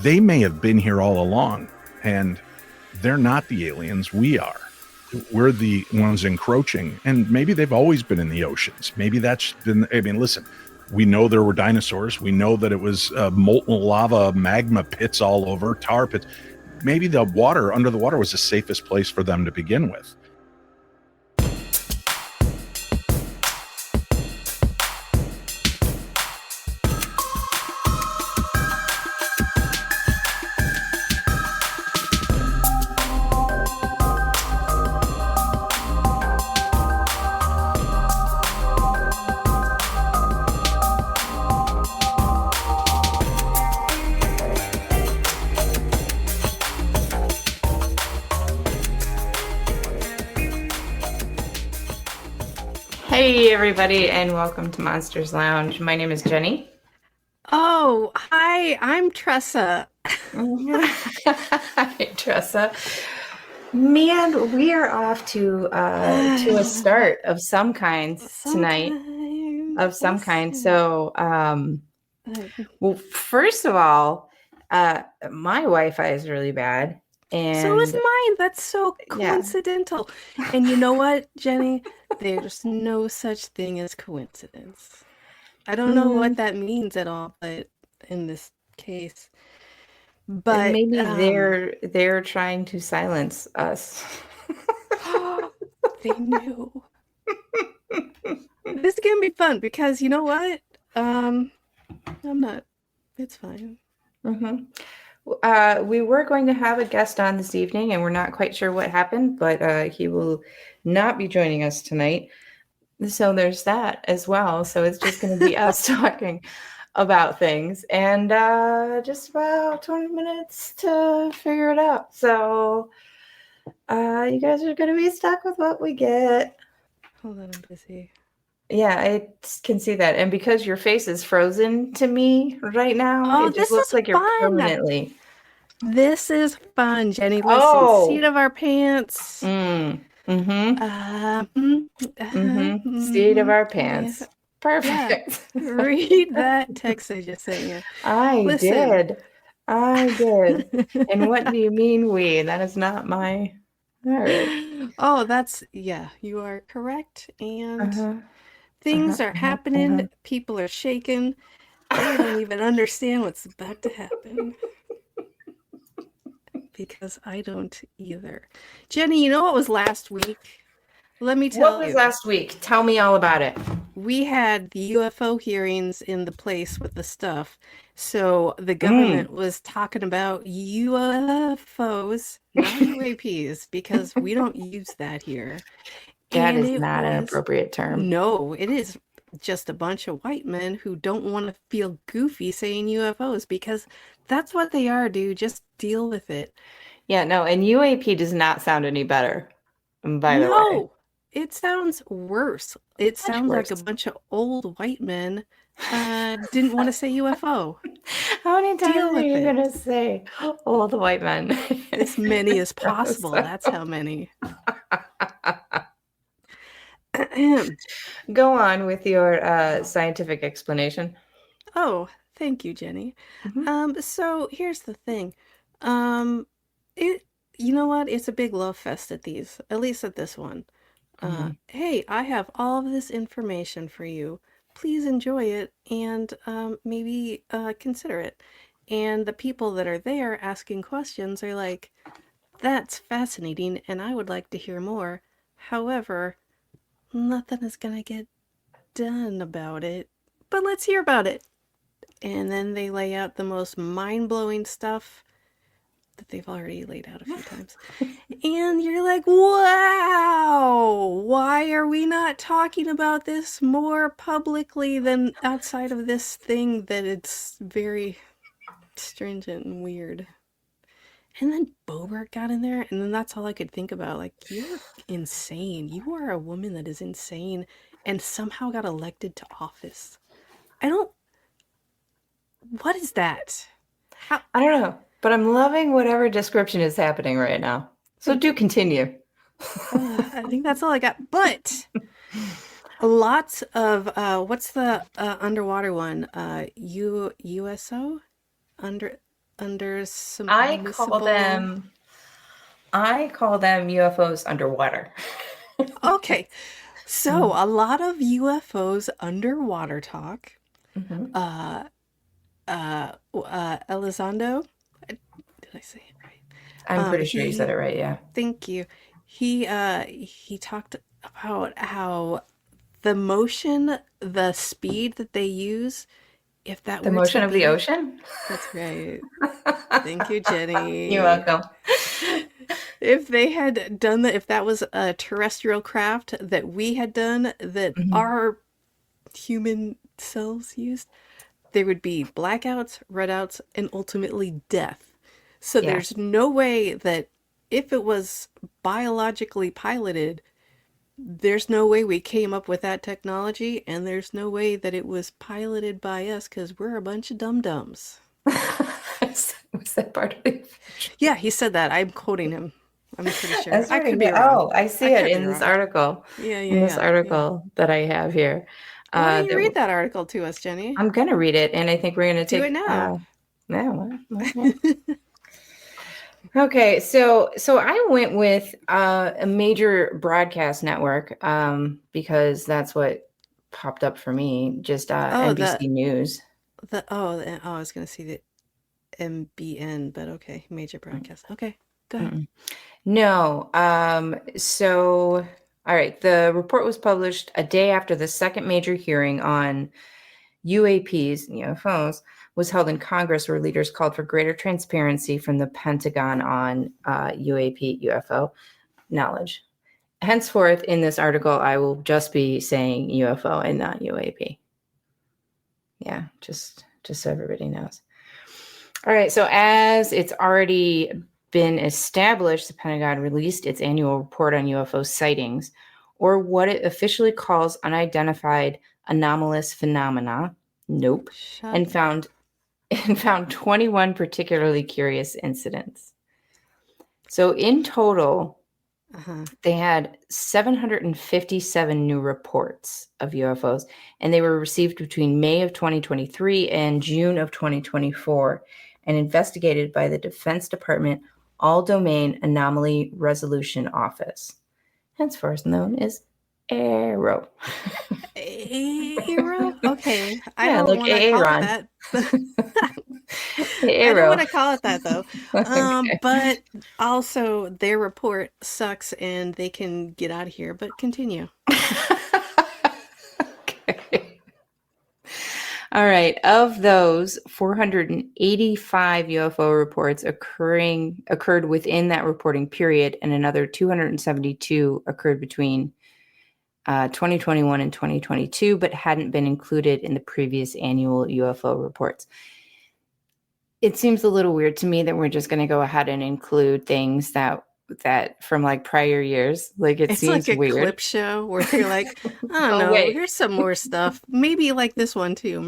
they may have been here all along, and they're not the aliens. We are. We're the ones encroaching, and maybe they've always been in the oceans. Maybe that's been, I mean, listen, we know there were dinosaurs. We know that it was molten lava, magma pits all over, tar pits. Maybe the water, under the water, was the safest place for them to begin with. Hey everybody, and welcome to Monsters Lounge. My name is Jenny. Oh, hi, I'm Tressa. Hi, Tressa. Man, we are off to a start of some kind tonight. Of some kind. So, well, first of all, my Wi-Fi is really bad. And so is mine. That's so coincidental. Yeah. And you know what, Jenny? There's no such thing as coincidence. I don't know what that means at all, but in this case. But maybe they're trying to silence us. They knew. This is gonna be fun because you know what? I'm not. It's fine. Mm-hmm. We were going to have a guest on this evening, and we're not quite sure what happened, but he will not be joining us tonight. So there's that as well. So it's just going to be us talking about things, and just about 20 minutes to figure it out. So you guys are going to be stuck with what we get. Hold on, I'm busy. Yeah, I can see that. And because your face is frozen to me right now, it just looks like you're permanently. This is fun, Jenny. Listen, seat of our pants. Seat of our pants. Perfect. Yeah. Read that text I just sent you. I did. And what do you mean we? That is not my... All right. Oh, that's... Yeah, you are correct. And things are happening. People are shaking. They don't even understand what's about to happen. Because I don't either. Jenny, you know what was last week? Let me tell you. What was last week? Tell me all about it. We had the UFO hearings in the place with the stuff. So the government was talking about UFOs, not UAPs, because we don't use that here. That is not an appropriate term. No, it is just a bunch of white men who don't want to feel goofy saying UFOs because that's what they are, dude. Just deal with it. Yeah, no, and UAP does not sound any better, by the way. No, it sounds worse. It sounds like a bunch of old white men didn't want to say UFO. How many times are you going to say old white men? As many as possible. That's how many. Go on with your scientific explanation. Oh, thank you, Jenny. So here's the thing. You know what? It's a big love fest at these, at least at this one. Hey, I have all of this information for you. Please enjoy it and maybe consider it. And the people that are there asking questions are like, that's fascinating and I would like to hear more. However, nothing is going to get done about it. But let's hear about it. And then they lay out the most mind-blowing stuff that they've already laid out a few times. And you're like, wow, why are we not talking about this more publicly than outside of this thing that it's very stringent and weird? And then Boebert got in there, and then that's all I could think about. Like, you're insane. You are a woman that is insane and somehow got elected to office. What is that? I don't know, but I'm loving whatever description is happening right now. So do continue. I think that's all I got. But lots of, what's the underwater one? USO? under I call submersible. them UFOs underwater. Okay, so a lot of UFOs underwater talk. Mhm. Uh, Elizondo, did I say it right? I'm pretty sure you said He, it right. Yeah. thank you. He talked about how the motion, the speed that they use, if that The were to motion of the be, ocean. that's right. Thank you, You're Jenny. welcome. If they had done that, if that was a terrestrial craft that we had done, that Mhm. our human selves used, there would be blackouts, redouts, and ultimately death. So Yeah. there's no way that if it was biologically piloted, there's no way we came up with that technology, and there's no way that it was piloted by us because we're a bunch of dum-dums. Was that part of it? Yeah, he said that. I'm quoting him. I'm pretty sure. That's I pretty could be good. wrong. Oh, I I see it could be in this wrong. article. Yeah, In yeah, this yeah, yeah. article that I have here. Why don't you That read that article to us, Jenny? I'm gonna read it, and I think we're gonna Do it take. now. Yeah. Okay. Okay, so I went with a major broadcast network because that's what popped up for me. Just Oh, NBC News. I was gonna see the MBN, but okay, major broadcast. Okay, go ahead. Mm-mm. No. So, all right. The report was published a day after the second major hearing on UAPs, UFOs, was held in Congress, where leaders called for greater transparency from the Pentagon on UAP, UFO knowledge. Henceforth, in this article, I will just be saying UFO and not UAP. Yeah, just so everybody knows. All right. So, as it's already been established, the Pentagon released its annual report on UFO sightings, or what it officially calls unidentified anomalous phenomena. Nope. Shut And up. found 21 particularly curious incidents. So in total, Uh-huh. they had 757 new reports of UFOs, and they were received between May of 2023 and June of 2024 and investigated by the Defense Department All Domain Anomaly Resolution Office, henceforth known as AARO. Hero? Okay, I Yeah, don't like want to call it Aaron. that. I don't want AARO. to call it that though. Okay. But also their report sucks and they can get out of here. But continue. Okay. All right. Of those, 485 UFO reports occurred within that reporting period, and another 272 occurred between 2021 and 2022, but hadn't been included in the previous annual UFO reports. It seems a little weird to me that we're just going to go ahead and include things that from like prior years. Like it It's like seems a weird. clip show where they're like, I don't Oh know, wait, here's some more stuff. Maybe like this one too.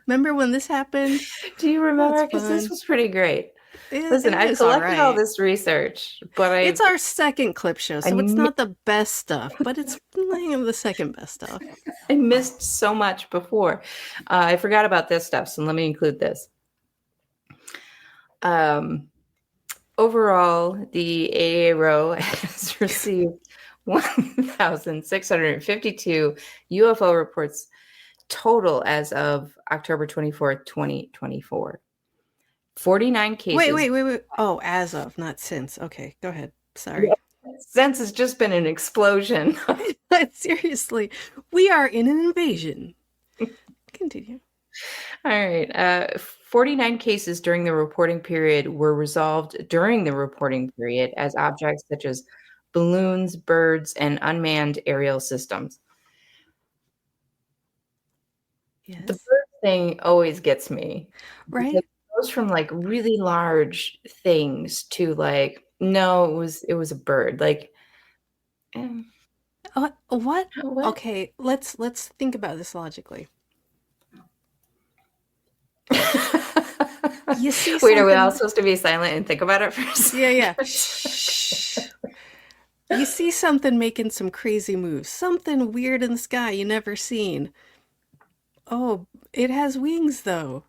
Remember when this happened? do you That's remember? Because this fun. was pretty great. It Listen, I've is all collected all right. this research, but It's our second clip show, I so it's not the best stuff, but it's the second best stuff. I missed so much before. I forgot about this stuff, so let me include this. Overall, the AARO has received 1,652 UFO reports total as of October 24th, 2024. 49 cases. Wait. Oh, as of, not since. Okay, go ahead. Sorry. Since has just been an explosion. Seriously, we are in an invasion. Continue. All right. 49 cases during the reporting period were resolved during the reporting period as objects such as balloons, birds, and unmanned aerial systems. The Yes. bird thing always gets me because Right? it goes from like really large things to like, no, it was a bird. Like, eh, What? what? Okay, let's think about this logically. You see Wait, are we all something. supposed to be silent and think about it for a Yeah. second? Shh. You see something making some crazy moves, something weird in the sky you never seen. Oh, it has wings though.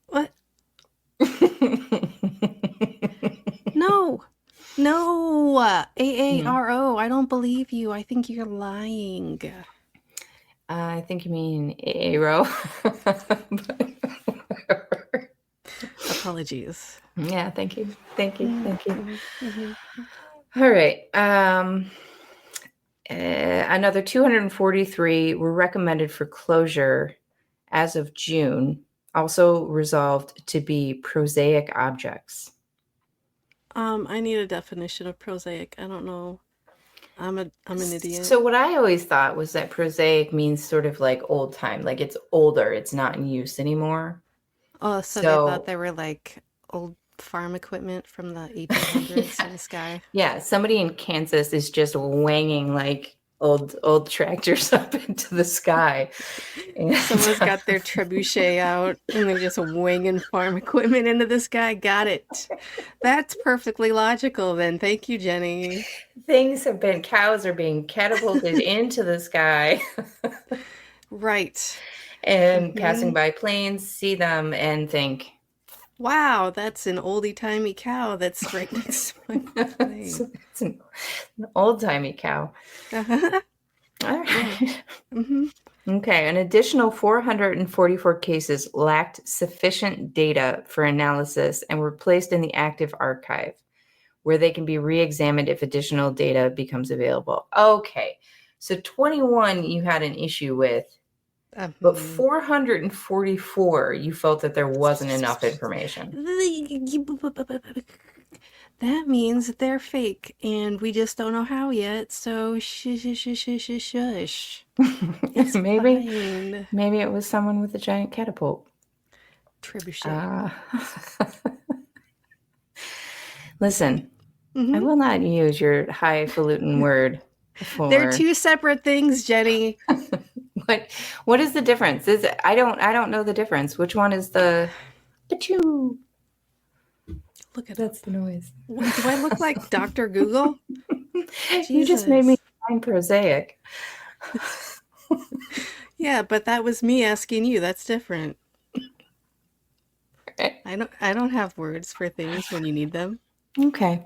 What? No. No. Mhm. AARO. I don't believe you. I think you're lying. I think you mean Aero. Apologies. Yeah, thank you. Thank you. Thank you. Mm-hmm, mm-hmm. All right. Another 243 were recommended for closure as of June, also resolved to be prosaic objects. I need a definition of prosaic. I don't know. I'm an idiot. So what I always thought was that prosaic means sort of like old time, like it's older, it's not in use anymore. Oh, so they thought they were like old farm equipment from the 1800s in the sky. Yeah, somebody in Kansas is just wanging like old tractors up into the sky. And Someone's got their trebuchet out and they're just winging farm equipment into the sky. Got it. That's perfectly logical then. Thank you, Jenny. cows are being catapulted into the sky. Right. And passing by planes, see them and think, wow, that's an oldie-timey cow that's right next to my plane. It's an old-timey cow. Uh-huh. All right. Yeah. Mm-hmm. Okay, an additional 444 cases lacked sufficient data for analysis and were placed in the active archive, where they can be re-examined if additional data becomes available. Okay, so 21 you had an issue with, but 444 you felt that there wasn't enough information. That means that they're fake, and we just don't know how yet. So shush. It's fine. Maybe it was someone with a giant catapult. Trebuchet. Listen, I will not use your highfalutin word. They're two separate things, Jenny. What is the difference? I don't know the difference. Which one is the achoo? Look at that's the noise. Do I look like Dr. Google? You just made me find prosaic. Yeah, but that was me asking you. That's different. I don't have words for things when you need them. Okay.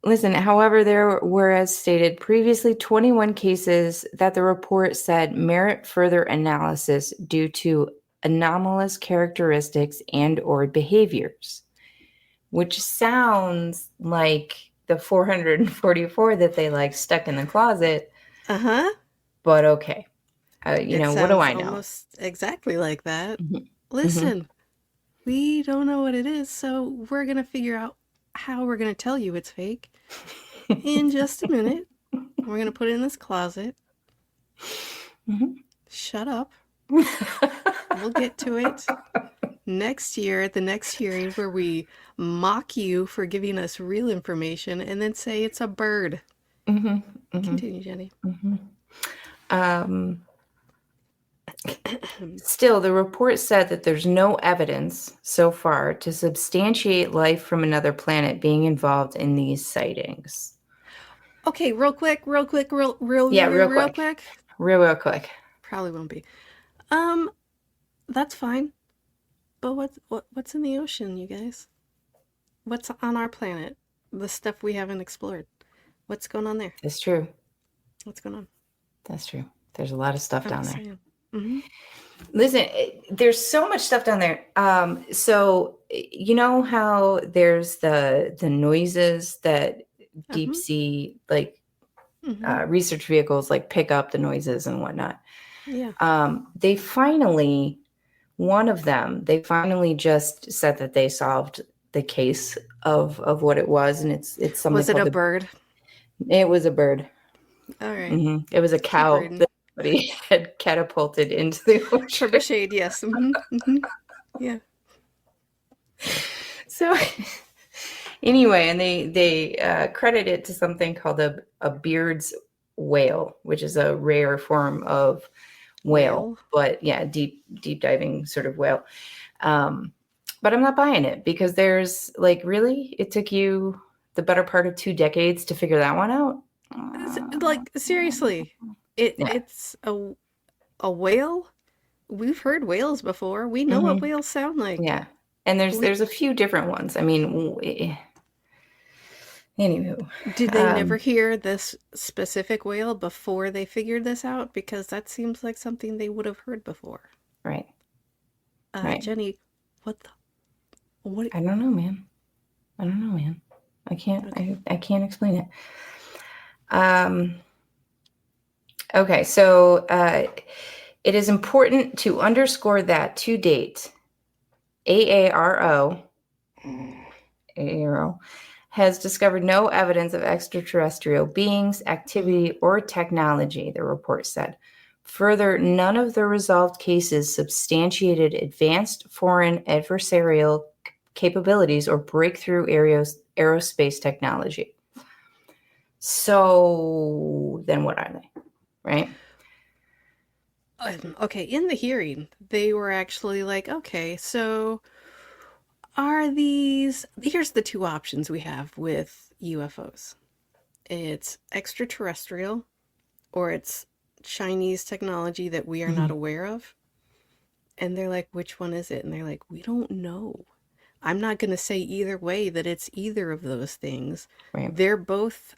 Listen, however, there were, as stated previously, 21 cases that the report said merit further analysis due to anomalous characteristics and or behaviors, which sounds like the 444 that they like stuck in the closet. But okay. What do I know? Almost exactly like that. Listen, we don't know what it is, so we're going to figure out how we're going to tell you it's fake in just a minute. We're going to put it in this closet. Shut up. We'll get to it next year at the next hearing, where we mock you for giving us real information and then say it's a bird. Continue, Jenny. Still, the report said that there's no evidence so far to substantiate life from another planet being involved in these sightings. Okay, real quick. Real quick. Probably won't be. That's fine. But what's in the ocean, you guys? What's on our planet? The stuff we haven't explored. What's going on there? That's true. What's going on? That's true. There's a lot of stuff down there. Listen, there's so much stuff down there. So you know how there's the noises that deep sea research vehicles like pick up the noises and whatnot. Yeah. They finally just said that they solved the case of what it was, and it's something. Was it a bird? It was a bird. All right. It was a cow that somebody had catapulted into the ocean. Trebuchet, yes. Yeah. So anyway, and they credit it to something called a Beard's whale, which is a rare form of whale, but yeah, deep diving sort of whale. But I'm not buying it, because there's really, it took you the better part of 2 decades to figure that one out. Seriously, it's a whale we've heard whales before. We know what whales sound like. Yeah. And there's a few different ones. I mean, anywho. Did they never hear this specific whale before they figured this out? Because that seems like something they would have heard before. Right. Right. Jenny, what? I don't know, man. I can't. Okay. I can't explain it. Okay, so it is important to underscore that to date, AARO has discovered no evidence of extraterrestrial beings, activity, or technology, the report said. Further, none of the resolved cases substantiated advanced foreign adversarial capabilities or breakthrough aerospace technology. So then what are they, right? Okay, in the hearing, they were actually like, okay, so are these... Here's the two options we have with UFOs. It's extraterrestrial, or it's Chinese technology that we are not aware of. And they're like, which one is it? And they're like, we don't know. I'm not going to say either way that it's either of those things. Right. They're both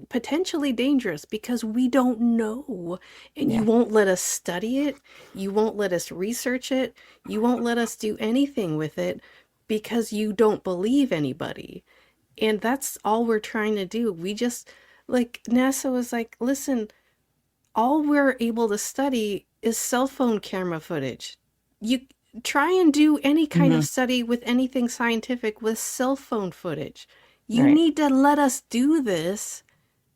potentially dangerous because we don't know. And you won't let us study it. You won't let us research it. You won't let us do anything with it because you don't believe anybody. And that's all we're trying to do. We just, like, NASA was like, listen, all we're able to study is cell phone camera footage. You try and do any kind of study with anything scientific with cell phone footage. You need to let us do this,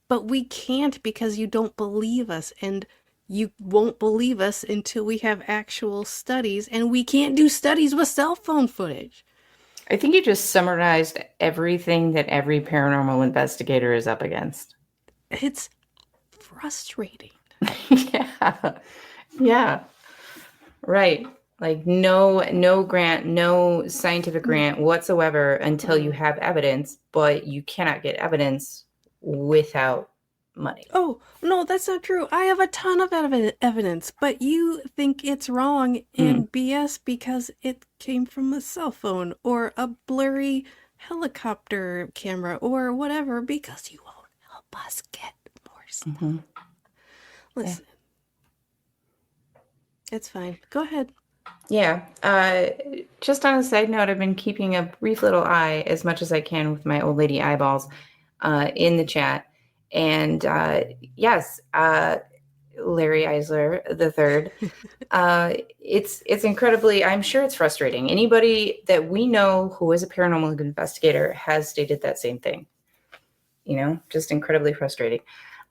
but we can't because you don't believe us, and you won't believe us until we have actual studies, and we can't do studies with cell phone footage. I think you just summarized everything that every paranormal investigator is up against. It's frustrating. Yeah. Right. Like no grant, no scientific grant whatsoever until you have evidence, but you cannot get evidence without money. Oh, no, that's not true. I have a ton of evidence, but you think it's wrong and BS because it came from a cell phone or a blurry helicopter camera or whatever, because you won't help us get more stuff. Listen. It's fine. Go ahead. Yeah. Just on a side note, I've been keeping a brief little eye as much as I can with my old lady eyeballs in the chat. And yes, Larry Eisler III, it's incredibly, I'm sure it's frustrating. Anybody that we know who is a paranormal investigator has stated that same thing. You know, just incredibly frustrating.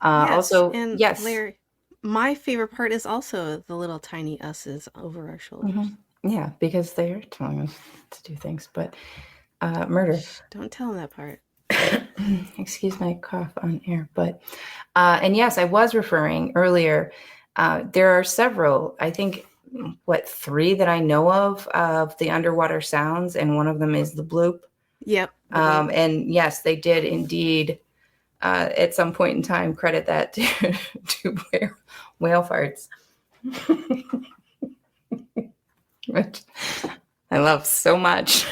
Also, and yes. Larry, my favorite part is also the little tiny us's over our shoulders. Yeah, because they're telling us to do things, but murder. Shh, don't tell them that part. Excuse my cough on air, but and yes, I was referring earlier. There are several, I think, 3 that I know of the underwater sounds, and one of them is the bloop. Yep. And yes, they did indeed at some point in time credit that to whale farts. Which I love so much.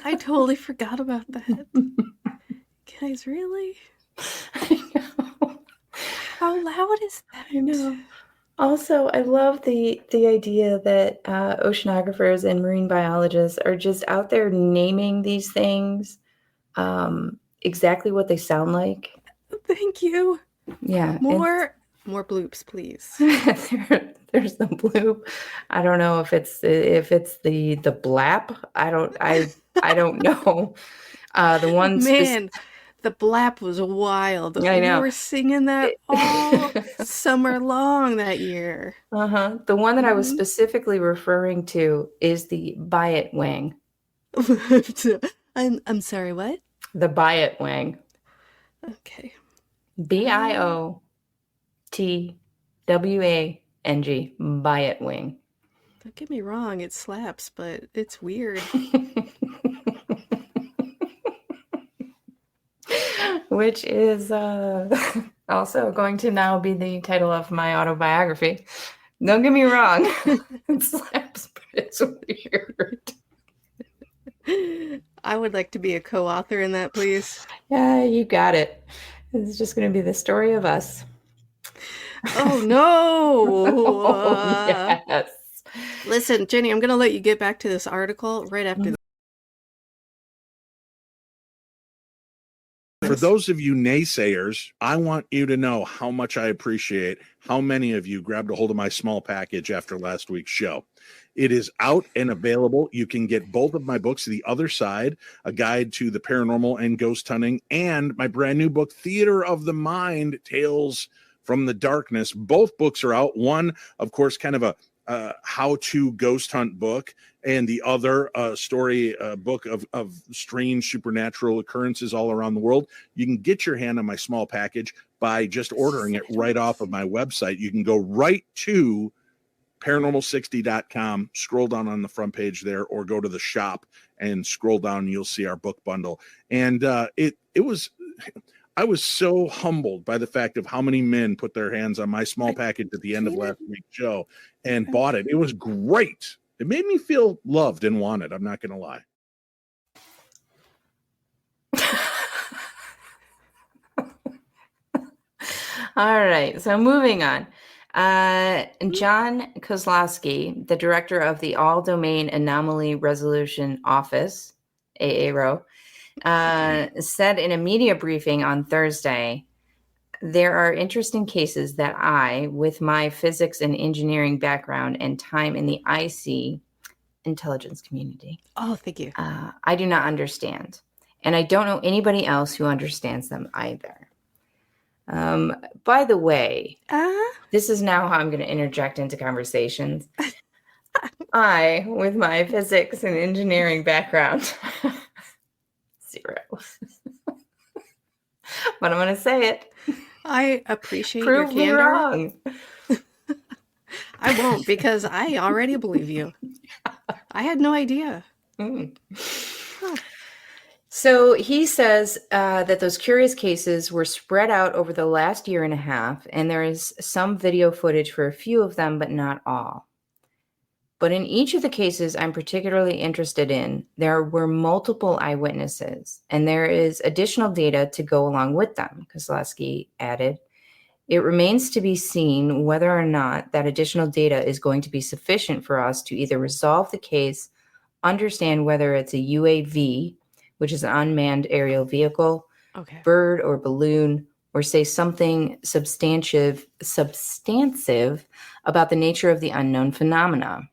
I totally forgot about that. Guys, really? I know. How loud is that? I know. Also, I love the idea that oceanographers and marine biologists are just out there naming these things exactly what they sound like. Thank you. Yeah. More bloops, please. There's the bloop. I don't know if it's the blap. I don't know. The one Man, the blap was wild. I know. We were singing that all summer long that year. The one that I was specifically referring to is the Biot wang. I'm sorry, what? The Biot wang. Okay. BIOTWANG. Biot wing. Don't get me wrong, it slaps, but it's weird. which is also going to now be the title of my autobiography. Don't get me wrong. It slaps, but it's weird. I would like to be a co-author in that, please. Yeah, you got it. It's just going to be the story of us. Oh, no! Oh, yes. Listen, Jenny, I'm going to let you get back to this article right after For those of you naysayers, I want you to know how much I appreciate how many of you grabbed a hold of my small package after last week's show. It is out and available. You can get both of my books, The Other Side, A Guide to the Paranormal and Ghost Hunting, and my brand new book, Theater of the Mind, Tales from the Darkness. Both books are out. One, of course, kind of a how-to ghost hunt book, and the other story book of strange supernatural occurrences all around the world. You can get your hand on my small package by just ordering it right off of my website. You can go right to paranormal60.com, scroll down on the front page there, or go to the shop and scroll down and you'll see our book bundle. And I was so humbled by the fact of how many men put their hands on my small package at the end of last week's show and bought it. It was great. It made me feel loved and wanted. I'm not going to lie. All right, so moving on. John Kozlowski, the director of the All Domain Anomaly Resolution Office, AARO, said in a media briefing on Thursday, there are interesting cases that I, with my physics and engineering background and time in the IC, intelligence community. Oh, thank you. I do not understand. And I don't know anybody else who understands them either. By the way, this is now how I'm going to interject into conversations. I, with my physics and engineering background, 0. But I'm going to say it. I appreciate Prove your me candor. wrong. I won't, because I already believe you. I had no idea. Huh. So he says that those curious cases were spread out over the last year and a half, and there is some video footage for a few of them, but not all. But in each of the cases I'm particularly interested in, there were multiple eyewitnesses, and there is additional data to go along with them, Kozlowski added. It remains to be seen whether or not that additional data is going to be sufficient for us to either resolve the case, understand whether it's a UAV, which is an unmanned aerial vehicle, bird or balloon, or say something substantive about the nature of the unknown phenomena.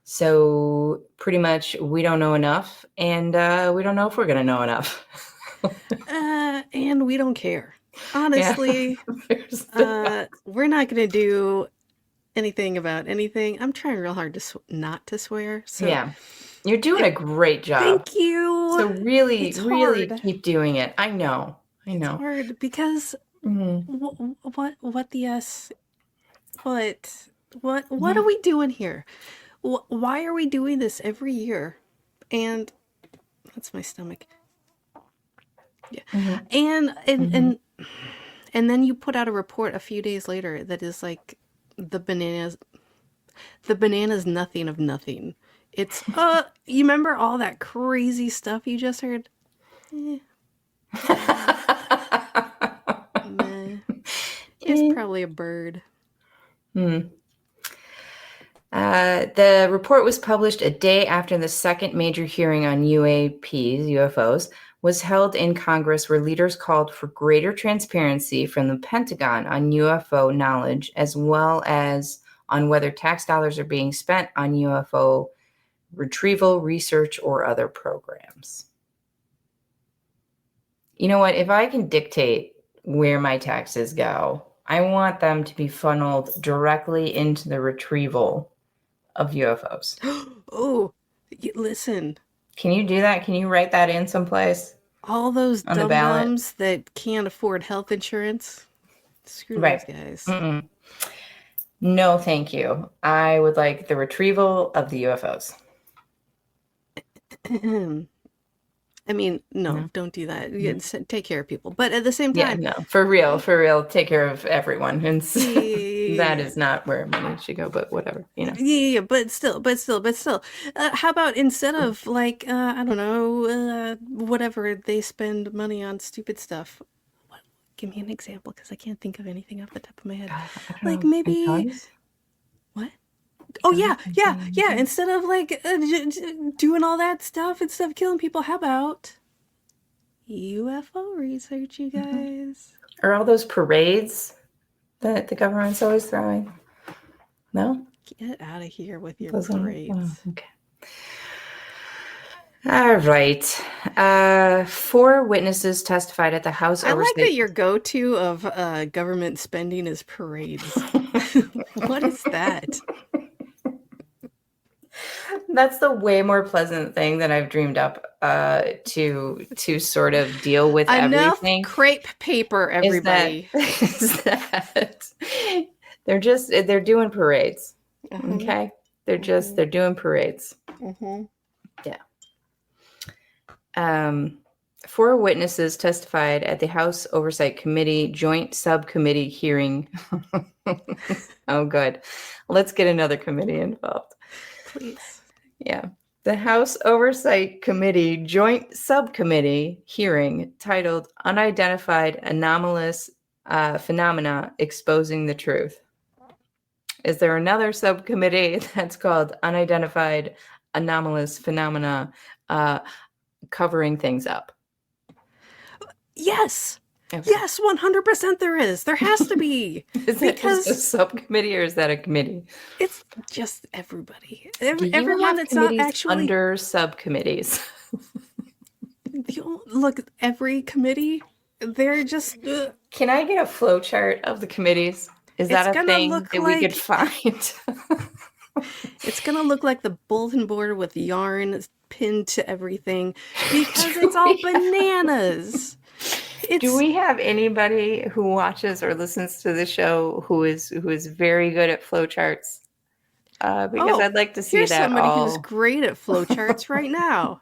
So pretty much we don't know enough, and we don't know if we're going to know enough. And we don't care. Honestly, we're not going to do anything about anything. I'm trying real hard to not to swear. So yeah, you're doing a great job. Thank you. So really, It's really hard. keep doing it. I know. It's hard because what the S? What are we doing here? Why are we doing this every year? And that's my stomach. Yeah. And then you put out a report a few days later that is like the bananas nothing of nothing. It's you remember all that crazy stuff you just heard? It's probably a bird. The report was published a day after the second major hearing on UFOs was held in Congress, where leaders called for greater transparency from the Pentagon on UFO knowledge, as well as on whether tax dollars are being spent on UFO retrieval, research, or other programs. You know what? If I can dictate where my taxes go, I want them to be funneled directly into the retrieval of UFOs. Oh, listen. Can you do that? Can you write that in someplace? All those dum-dums that can't afford health insurance. Screw those guys. Mm-mm. No, thank you. I would like the retrieval of the UFOs. I mean, no, No. don't do that. Take care of people. But at the same Yeah, time, no, for real, take care of everyone. And that yeah, is not where money should go, but whatever, yeah, but still. How about instead of like, I don't know, whatever they spend money on stupid stuff. Give me an example because I can't think of anything off the top of my head. I don't Like know, maybe guns? what? Oh Guns yeah. and things. Instead of like doing all that stuff, instead of killing people, how about UFO research, you guys? Are all those parades that the government's always throwing? No? Get out of here with your Those aren't- parades. oh, okay. All right. 4 witnesses testified at the House I like Oversight. that your go-to of government spending is parades. What is that? That's the way more pleasant thing that I've dreamed up to sort of deal with Enough everything. crepe paper, everybody. Is that they're doing parades. Okay? They're doing parades. Yeah. 4 witnesses testified at the House Oversight Committee Joint Subcommittee hearing. Oh, good. Let's get another committee involved. Please. Yeah. The House Oversight Committee Joint Subcommittee hearing titled Unidentified Anomalous Phenomena Exposing the Truth. Is there another subcommittee that's called Unidentified Anomalous Phenomena covering things up? Yes. Okay. Yes, 100% there is. There has to be. Is that just a subcommittee or is that a committee? It's just everybody. Do you Everyone have that's not committees actually under subcommittees? look, every committee, they're just Can I get a flow chart of the committees? Is that It's a gonna thing look that we could like- find? it's gonna look like the bulletin board with yarn pinned to everything because it's all bananas. Do we have anybody who watches or listens to the show who is very good at flow charts? Because I'd like to see here's that somebody all. who's great at flowcharts right now.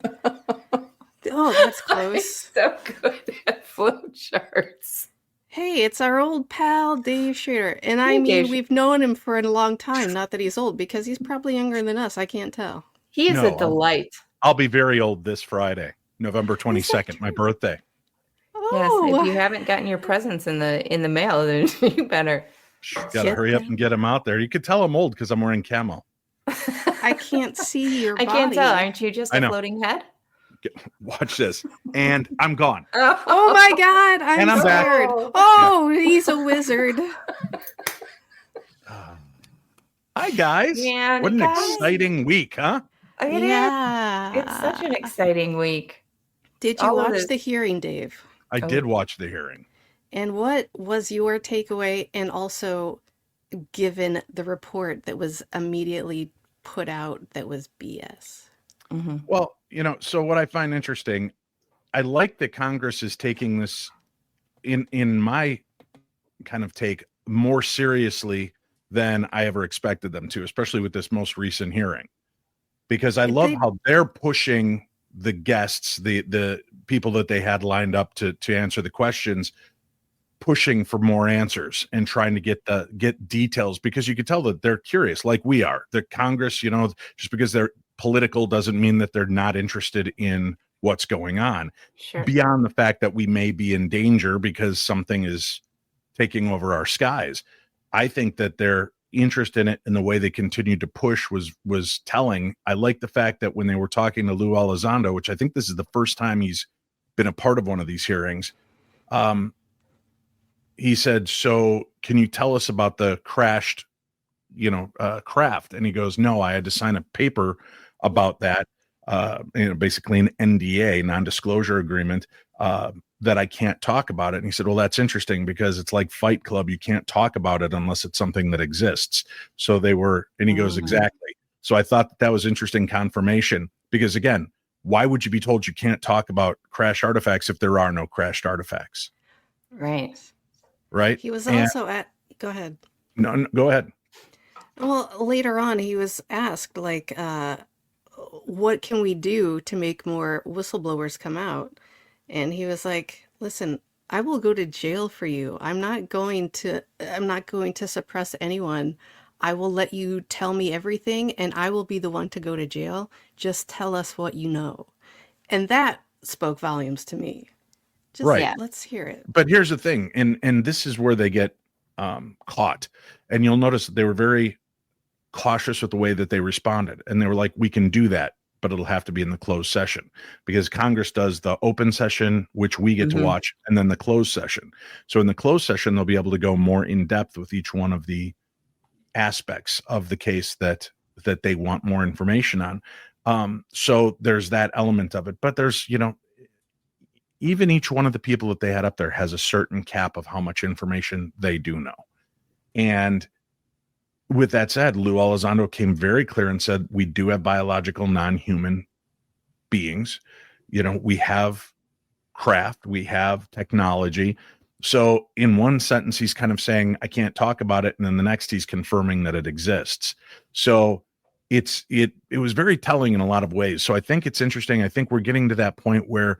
Oh, that's close. So good at flow charts. Hey, it's our old pal Dave Schrader, and I Hey, mean Dave. we've known him for a long time. Not that he's old, because he's probably younger than us. I can't tell. He is No, a delight. I'll be very old this Friday, November 22nd, my birthday. Yes, Oh, if you haven't gotten your presents in the mail, then you better. Gotta Get hurry up them. and get them out there. You could tell I'm old because I'm wearing camo. I can't see your I body. can't tell. Aren't you just I a know. floating head? Watch this. And I'm gone. Oh my God, And I'm back. scared. Oh, he's a wizard. Hi, guys. Man, what an guys. exciting week, huh? It is. It's such an exciting week. Did you all of watch this- the hearing, Dave? I did watch the hearing. And what was your takeaway? And also, given the report that was immediately put out that was BS. Mm-hmm. Well, so what I find interesting, I like that Congress is taking this in my kind of take more seriously than I ever expected them to, especially with this most recent hearing, because I love how they're pushing the guests, the people that they had lined up to answer the questions, pushing for more answers and trying to get details, because you could tell that they're curious, like we are. The Congress, just because they're political doesn't mean that they're not interested in what's going on. Sure. Beyond the fact that we may be in danger because something is taking over our skies. I think that their interest in it and the way they continued to push was telling. I like the fact that when they were talking to Lou Elizondo, which I think this is the first time he's been a part of one of these hearings, he said, "So can you tell us about the crashed, craft?" And he goes, "No, I had to sign a paper about that, basically an NDA, non-disclosure agreement, that I can't talk about it." And he said, "Well, that's interesting because it's like Fight Club. You can't talk about it unless it's something that exists." So they were, and he goes, "Exactly." So I thought that was interesting confirmation, because again, why would you be told you can't talk about crash artifacts if there are no crashed artifacts? Right. Right. He was also go ahead. No, go ahead. Well, later on, he was asked, like, what can we do to make more whistleblowers come out? And he was like, listen, I will go to jail for you. I'm not going to suppress anyone. I will let you tell me everything and I will be the one to go to jail. Just tell us what you know. And that spoke volumes to me. Just Right. let's hear it. But here's the thing, and this is where they get caught. And you'll notice that they were very cautious with the way that they responded. And they were like, we can do that, but it'll have to be in the closed session, because Congress does the open session, which we get to watch, and then the closed session. So in the closed session, they'll be able to go more in depth with each one of the aspects of the case that they want more information on. So there's that element of it, but there's, even each one of the people that they had up there has a certain cap of how much information they do know. And with that said, Lou Elizondo came very clear and said, we do have biological non-human beings. We have craft, we have technology. So in one sentence, he's kind of saying, I can't talk about it. And then the next, he's confirming that it exists. So it was very telling in a lot of ways. So I think it's interesting. I think we're getting to that point where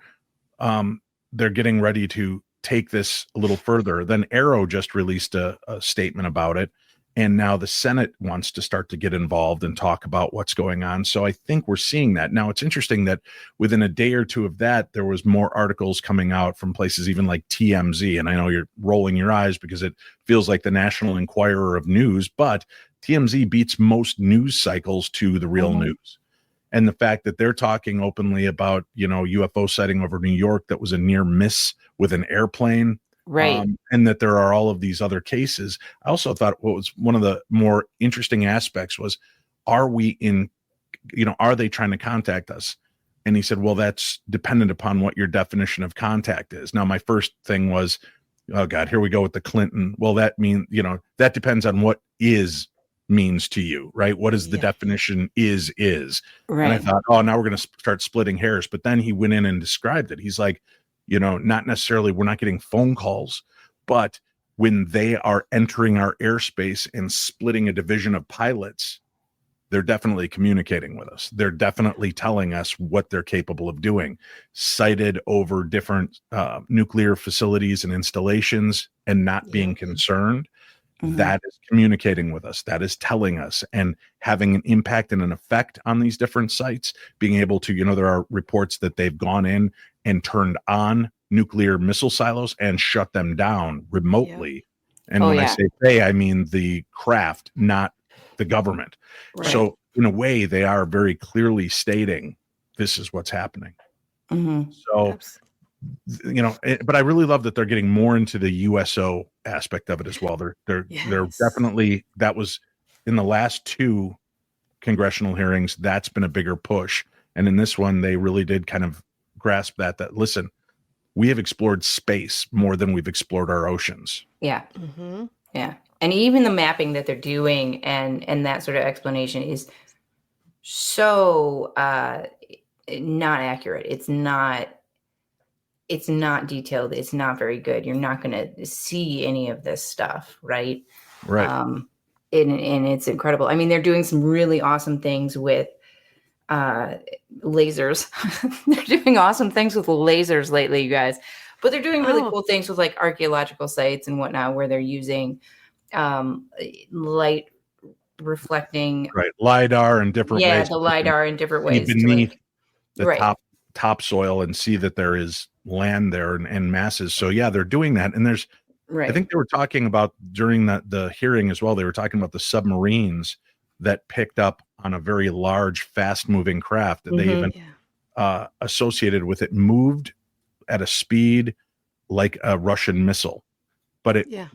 they're getting ready to take this a little further. Then Arrow just released a statement about it. And now the Senate wants to start to get involved and talk about what's going on. So I think we're seeing that. Now, it's interesting that within a day or two of that, there was more articles coming out from places even like TMZ. And I know you're rolling your eyes because it feels like the National Enquirer of news, but TMZ beats most news cycles to the real news. And the fact that they're talking openly about, UFO sighting over New York that was a near miss with an airplane. Right. And that there are all of these other cases. I also thought what was one of the more interesting aspects was, are they trying to contact us? And he said, well, that's dependent upon what your definition of contact is. Now, my first thing was, oh God, here we go with the Clinton. Well, that means, that depends on what is means to you, right? What is the definition is? Right. And I thought, oh, now we're going to start splitting hairs. But then he went in and described it. He's like, not necessarily, we're not getting phone calls, but when they are entering our airspace and splitting a division of pilots, they're definitely communicating with us. They're definitely telling us what they're capable of doing, sighted over different nuclear facilities and installations and not being concerned. That is communicating with us. That is telling us and having an impact and an effect on these different sites, being able to, there are reports that they've gone in and turned on nuclear missile silos and shut them down remotely. And when I say they, I mean the craft, not the government. Right. So in a way, they are very clearly stating this is what's happening. So, but I really love that they're getting more into the USO aspect of it as well. They're definitely, that was in the last two congressional hearings, that's been a bigger push. And in this one, they really did kind of grasp that listen, we have explored space more than we've explored our oceans. Yeah. Yeah. And even the mapping that they're doing and that sort of explanation is so not accurate. It's not detailed. It's not very good. You're not going to see any of this stuff, right? Right. And it's incredible. I mean, they're doing some really awesome things with lasers. They're doing awesome things with lasers lately, you guys. But they're doing really cool things with like archaeological sites and whatnot, where they're using light reflecting, right, LiDAR in different ways. Yeah, the LiDAR in different ways beneath the topsoil and see that there is land there and masses. So yeah, they're doing that. And there's, I think they were talking about during the hearing as well. They were talking about the submarines that picked up on a very large, fast-moving craft that they even associated with it, moved at a speed like a Russian missile, but it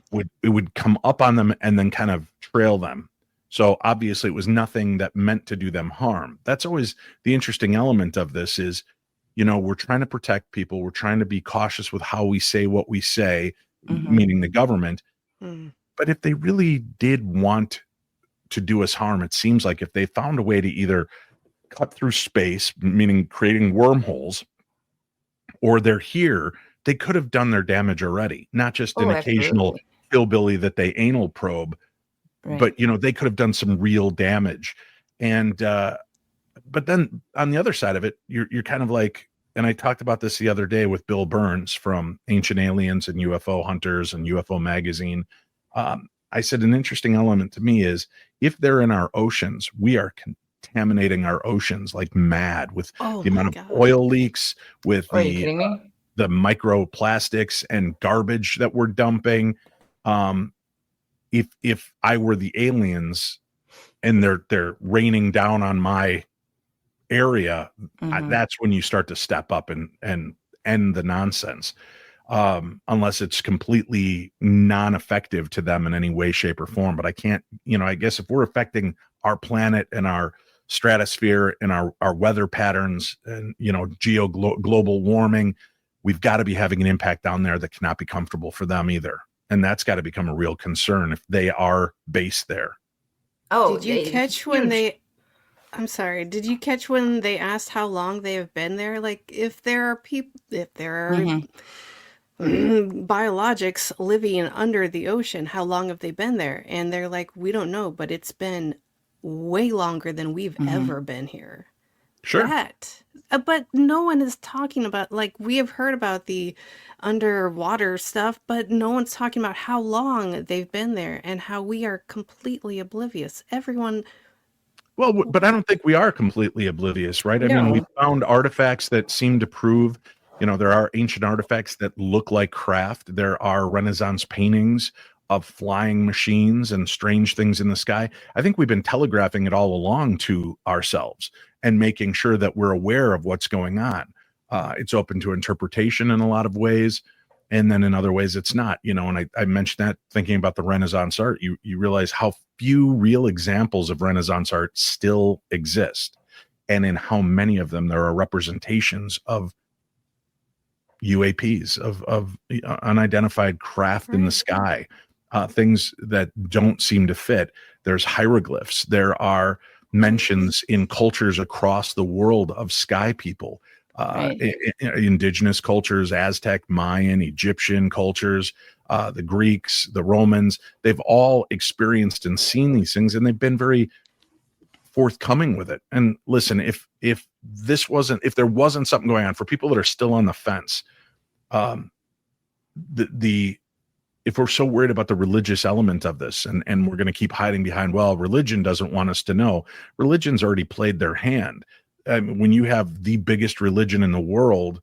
would come up on them and then kind of trail them. So obviously it was nothing that meant to do them harm. That's always the interesting element of this is, we're trying to protect people. We're trying to be cautious with how we say what we say, meaning the government. But if they really did want to do us harm, it seems like if they found a way to either cut through space, meaning creating wormholes, or they're here, they could have done their damage already, not just an occasional hillbilly that they anal probe, but they could have done some real damage. And but then on the other side of it, you're kind of like, and I talked about this the other day with Bill Burns from Ancient Aliens and UFO Hunters and UFO Magazine. I said an interesting element to me is if they're in our oceans, we are contaminating our oceans like mad with Oh the my amount of God. oil leaks, with Are you kidding me? the microplastics and garbage that we're dumping. If I were the aliens and they're raining down on my area, that's when you start to step up and end the nonsense. Unless it's completely non-effective to them in any way, shape, or form. But I can't, I guess if we're affecting our planet and our stratosphere and our weather patterns and, global warming, we've got to be having an impact down there that cannot be comfortable for them either. And that's got to become a real concern if they are based there. Oh, Did you catch when I'm sorry, did you catch when they asked how long they have been there? Like, if there are biologics living under the ocean, how long have they been there? And they're like, we don't know, but it's been way longer than we've ever been here. Sure. But no one is talking about, like, we have heard about the underwater stuff, but no one's talking about how long they've been there and how we are completely oblivious. Everyone. Well, but I don't think we are completely oblivious, right? I mean, we found artifacts that seem to prove, there are ancient artifacts that look like craft. There are Renaissance paintings of flying machines and strange things in the sky. I think we've been telegraphing it all along to ourselves and making sure that we're aware of what's going on. It's open to interpretation in a lot of ways. And then in other ways, it's not, and I mentioned that thinking about the Renaissance art, you realize how few real examples of Renaissance art still exist. And in how many of them there are representations of UAPs, of unidentified craft in the sky, things that don't seem to fit. There's hieroglyphs. There are mentions in cultures across the world of sky people. Indigenous cultures, Aztec, Mayan, Egyptian cultures, the Greeks, the Romans, they've all experienced and seen these things, and they've been very forthcoming with it. And listen, if there wasn't something going on for people that are still on the fence, if we're so worried about the religious element of this and we're going to keep hiding behind, well, religion doesn't want us to know, religion's already played their hand. When you have the biggest religion in the world,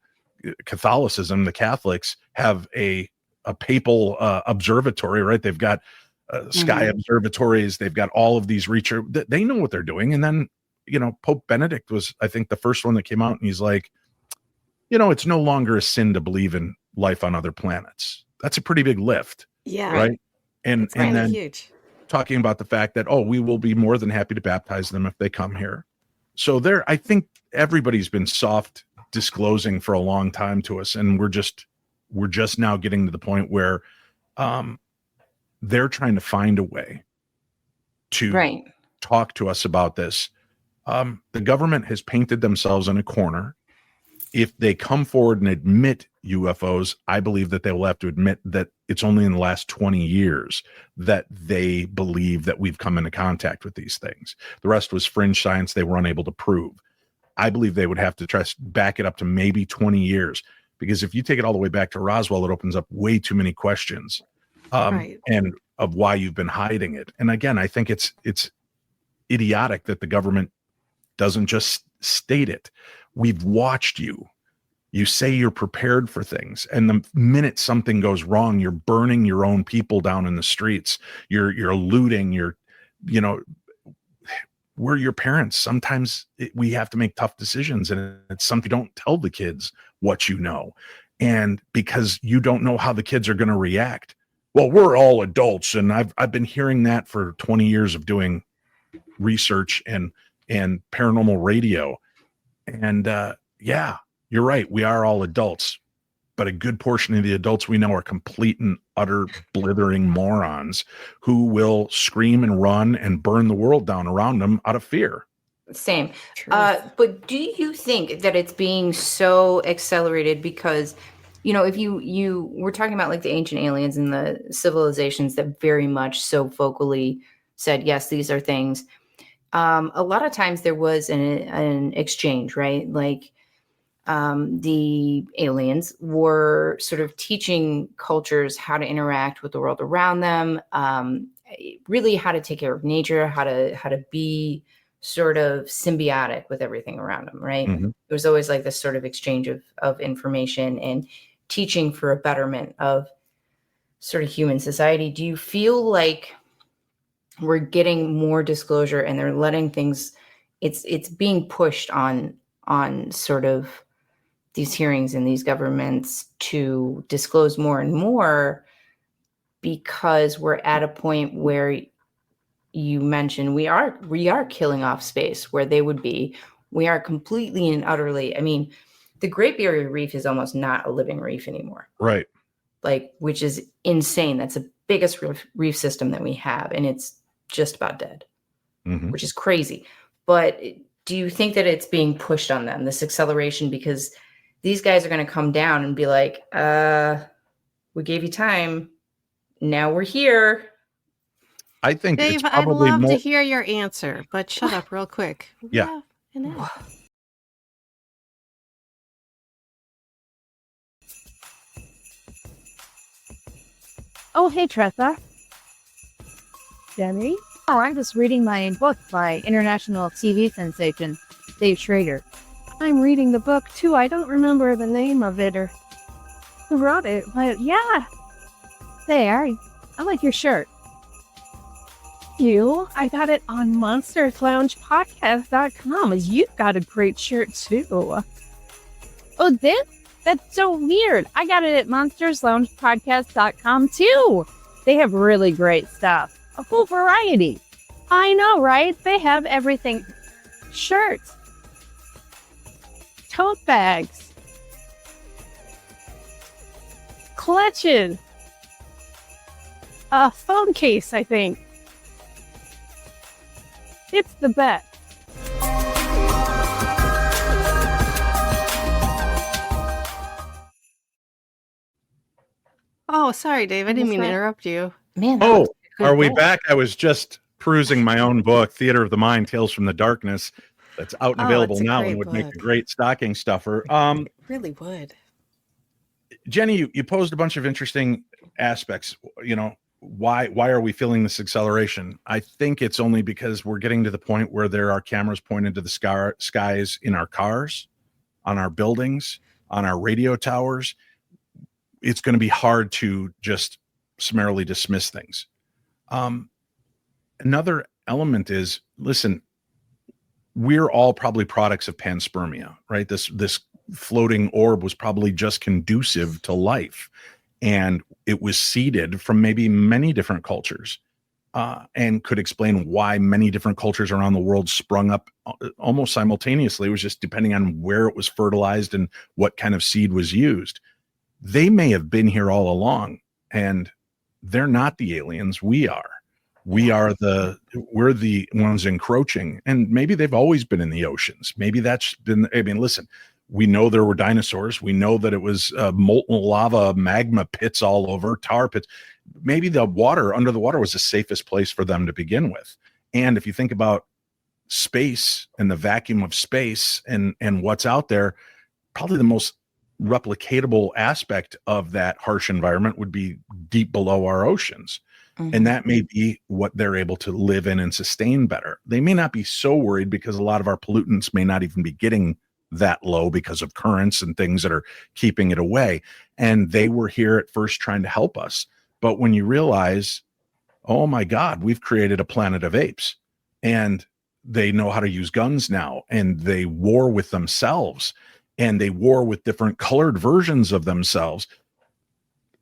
Catholicism, the Catholics have a papal observatory, right? They've got sky observatories. They've got all of these research. They know what they're doing. And then, Pope Benedict was, I think, the first one that came out, and he's like, it's no longer a sin to believe in life on other planets. That's a pretty big lift. Yeah. Right. And then huge. Talking about the fact that, we will be more than happy to baptize them if they come here. So I think everybody's been soft disclosing for a long time to us, and we're just now getting to the point where they're trying to find a way to talk to us about this. The government has painted themselves in a corner. If they come forward and admit UFOs, I believe that they will have to admit that it's only in the last 20 years that they believe that we've come into contact with these things. The rest was fringe science they were unable to prove. I believe they would have to back it up to maybe 20 years, because if you take it all the way back to Roswell, it opens up way too many questions and of why you've been hiding it. And again, I think it's idiotic that the government doesn't just state it. We've watched you. You say you're prepared for things, and the minute something goes wrong, you're burning your own people down in the streets. You're looting. We're your parents. Sometimes we have to make tough decisions, and it's something you don't tell the kids what you know, and because you don't know how the kids are going to react. Well, we're all adults, and I've been hearing that for 20 years of doing research and paranormal radio. And you're right. We are all adults, but a good portion of the adults we know are complete and utter blithering morons who will scream and run and burn the world down around them out of fear. Same. But do you think that it's being so accelerated because, if you were talking about like the ancient aliens and the civilizations that very much so vocally said, yes, these are things. A lot of times there was an exchange, right? Like the aliens were sort of teaching cultures how to interact with the world around them, really how to take care of nature, how to be sort of symbiotic with everything around them, right? Mhm. There was always like this sort of exchange of information and teaching for a betterment of sort of human society. Do you feel like we're getting more disclosure and they're letting things, it's being pushed on sort of these hearings and these governments to disclose more and more, because we're at a point where you mentioned we are killing off space where they would be. We are completely and utterly, I mean, the Great Barrier Reef is almost not a living reef anymore, Right. like, which is insane. That's the biggest reef system that we have, and it's just about dead, Mhm. which is crazy. But do you think that it's being pushed on them, this acceleration, because these guys are going to come down and be like, we gave you time, now we're here? I think it's Dave, I'd probably love to more. hear your answer, but shut up real quick. We Yeah. have an ad. Oh, hey, Tressa. Jenny? Oh, I'm just reading my book by international TV sensation, Dave Schrader. I'm reading the book, too. I don't remember the name of it or who wrote it, but yeah. There, I like your shirt. You? I got it on monstersloungepodcast.com. You've got a great shirt, too. Oh, this? That's so weird. I got it at monstersloungepodcast.com, too. They have really great stuff. A full variety. I know, right? They have everything. Shirts. Tote bags. Clutches. A phone case, I think. It's the best. Oh, sorry, Dave. I didn't mean to Right. interrupt you. Man, that Oh, was a good are we book. back? I was just perusing my own book, Theater of the Mind, Tales from the Darkness. That's out and Oh, available it's a now and great would make a book. great stocking stuffer. It really would. Jenny, you posed a bunch of interesting aspects. Why are we feeling this acceleration? I think it's only because we're getting to the point where there are cameras pointed to the skies in our cars, on our buildings, on our radio towers. It's going to be hard to just summarily dismiss things. Another element is, listen, we're all probably products of panspermia, right? This floating orb was probably just conducive to life, and it was seeded from maybe many different cultures, and could explain why many different cultures around the world sprung up almost simultaneously. It was just depending on where it was fertilized and what kind of seed was used. They may have been here all along, and they're not the aliens. We are. We're the ones encroaching, and maybe they've always been in the oceans. Maybe that's been, I mean, listen, we know there were dinosaurs. We know that it was molten lava, magma pits all over, tar pits. Maybe the water, under the water, was the safest place for them to begin with. And if you think about space and the vacuum of space and what's out there, probably the most replicatable aspect of that harsh environment would be deep below our oceans. And that may be what they're able to live in and sustain better. They may not be so worried because a lot of our pollutants may not even be getting that low because of currents and things that are keeping it away. And they were here at first trying to help us. But when you realize, oh my God, we've created a planet of apes, and they know how to use guns now, and they war with themselves, and they war with different colored versions of themselves.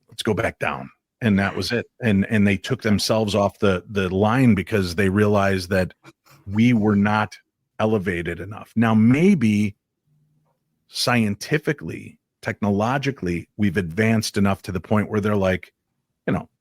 Let's go back down. And that was it. And they took themselves off the line because they realized that we were not elevated enough. Now, maybe scientifically, technologically, we've advanced enough to the point where they're like,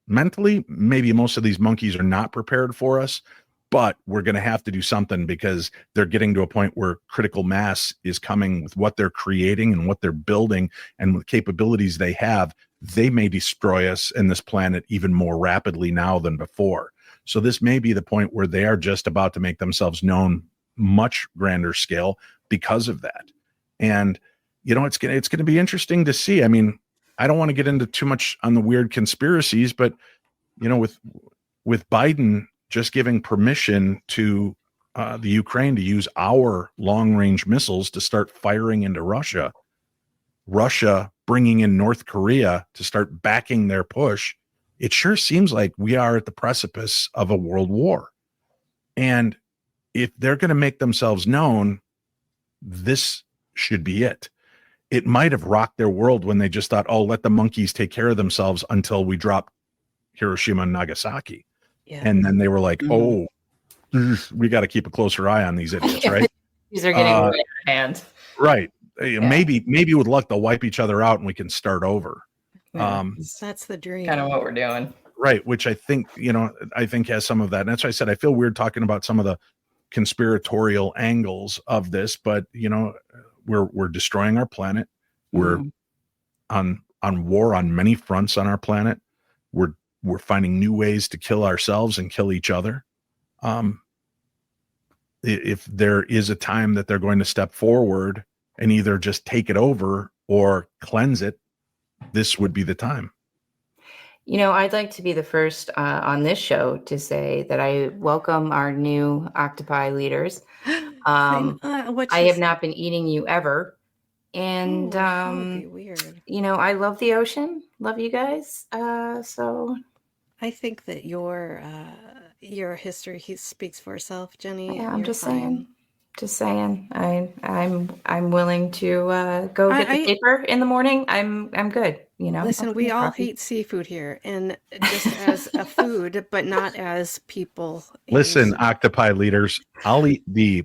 mentally, maybe most of these monkeys are not prepared for us, but we're going to have to do something because they're getting to a point where critical mass is coming with what they're creating and what they're building and the capabilities they have. They may destroy us and this planet even more rapidly now than before. So this may be the point where they are just about to make themselves known much grander scale because of that. And it's gonna be interesting to see. I mean, I don't want to get into too much on the weird conspiracies, but with Biden just giving permission to the Ukraine to use our long-range missiles to start firing into Russia bringing in North Korea to start backing their push, it sure seems like we are at the precipice of a world war. And if they're going to make themselves known, this should be it. It might have rocked their world when they just thought, oh, let the monkeys take care of themselves until we drop Hiroshima and Nagasaki. Yeah. And then they were like, oh, we got to keep a closer eye on these idiots, right? These are getting way out of hand. Right. Maybe with luck, they'll wipe each other out and we can start over. Yeah. That's the dream. Kind of what we're doing. Right. Which I think has some of that. And that's why I said, I feel weird talking about some of the conspiratorial angles of this, but we're destroying our planet. We're on war on many fronts on our planet. We're finding new ways to kill ourselves and kill each other. If there is a time that they're going to step forward and either just take it over or cleanse it, this would be the time. I'd like to be the first on this show to say that I welcome our new octopi leaders. I have not been eating you ever. And, that would be weird. I love the ocean. Love you guys. So I think that your history speaks for itself, Jenny. yeah, I'm just saying. Just saying. I'm willing to go get the paper in the morning. I'm good. Listen, we all hate seafood here, and just as a food, but not as people. Listen, octopi leaders, I'll eat the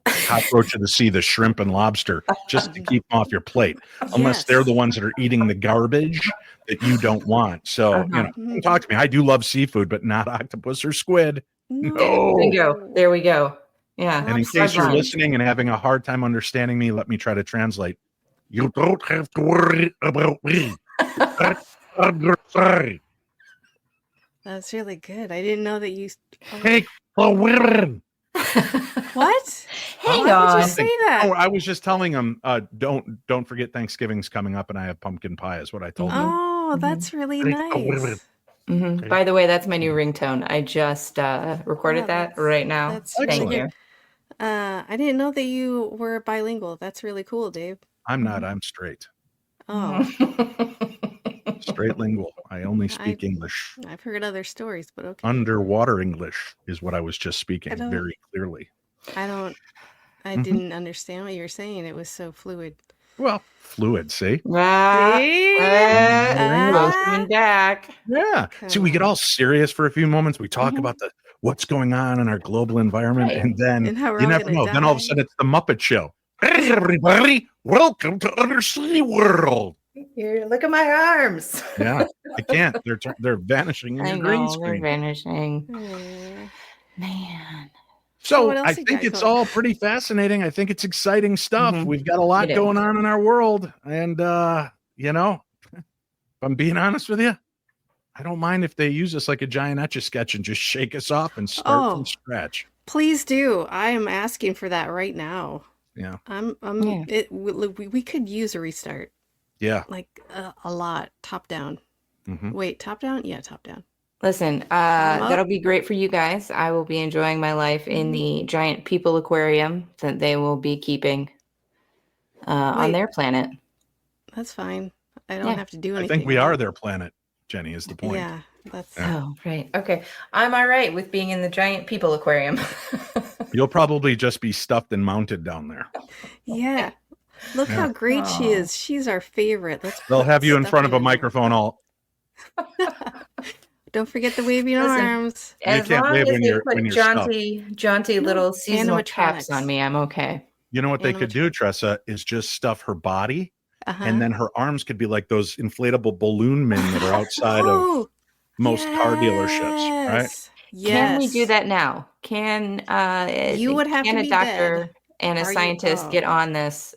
cockroach of the sea, the shrimp and lobster, just to keep them off your plate, unless they're the ones that are eating the garbage that you don't want. So, don't talk to me. I do love seafood, but not octopus or squid. No. There we go. Yeah. And in case you're listening and having a hard time understanding me, let me try to translate. You don't have to worry about me. I'm your side. That's really good. I didn't know that you take the women. What? Hang Why on. would you say that? Oh, I was just telling them, don't forget Thanksgiving's coming up, and I have pumpkin pie. Is what I told them. Oh, that's really nice. Mm-hmm. By the way, that's my new ringtone. I just recorded that right now. That's Thank you. I didn't know that you were bilingual. That's really cool, Dave. I'm not. I'm straight. Oh. Straight lingual. I only speak English. I've heard other stories, but okay. Underwater English is what I was just speaking very clearly. I didn't understand what you were saying. It was so fluid. Well, fluid, see? Coming back. Yeah. See, we get all serious for a few moments. We talk about what's going on in our global environment, and then you never know. Then all of a sudden it's the Muppet Show. Hey, everybody, welcome to Undersea World. Here, look at my arms. Yeah, I can't. They're vanishing in your green screen. They're vanishing. Man. So I think it's all pretty fascinating. I think it's exciting stuff. We've got a lot going on in our world. And, if I'm being honest with you, I don't mind if they use us like a giant Etch-a-Sketch and just shake us off and start from scratch. Please do. I am asking for that right now. Yeah. We could use a restart. Yeah. Like a lot. Top down. Wait, top down? Yeah, top down. Listen, that'll be great for you guys. I will be enjoying my life in the giant people aquarium that they will be keeping on their planet. That's fine. I don't have to do anything. I think we are their planet, Jenny, is the point. Yeah. Oh, right. Okay. I'm all right with being in the giant people aquarium. You'll probably just be stuffed and mounted down there. Yeah. Look how great she is. She's our favorite. They'll have you in front of a microphone all. Don't forget the waving arms. As long as they put jaunty little seasonal caps on me, I'm okay. You know what they could do, Tressa, is just stuff her body, and then her arms could be like those inflatable balloon men that are outside of most car dealerships, right? Yes. Can we do that now? Can you would have to a be doctor dead. And a scientist get on this?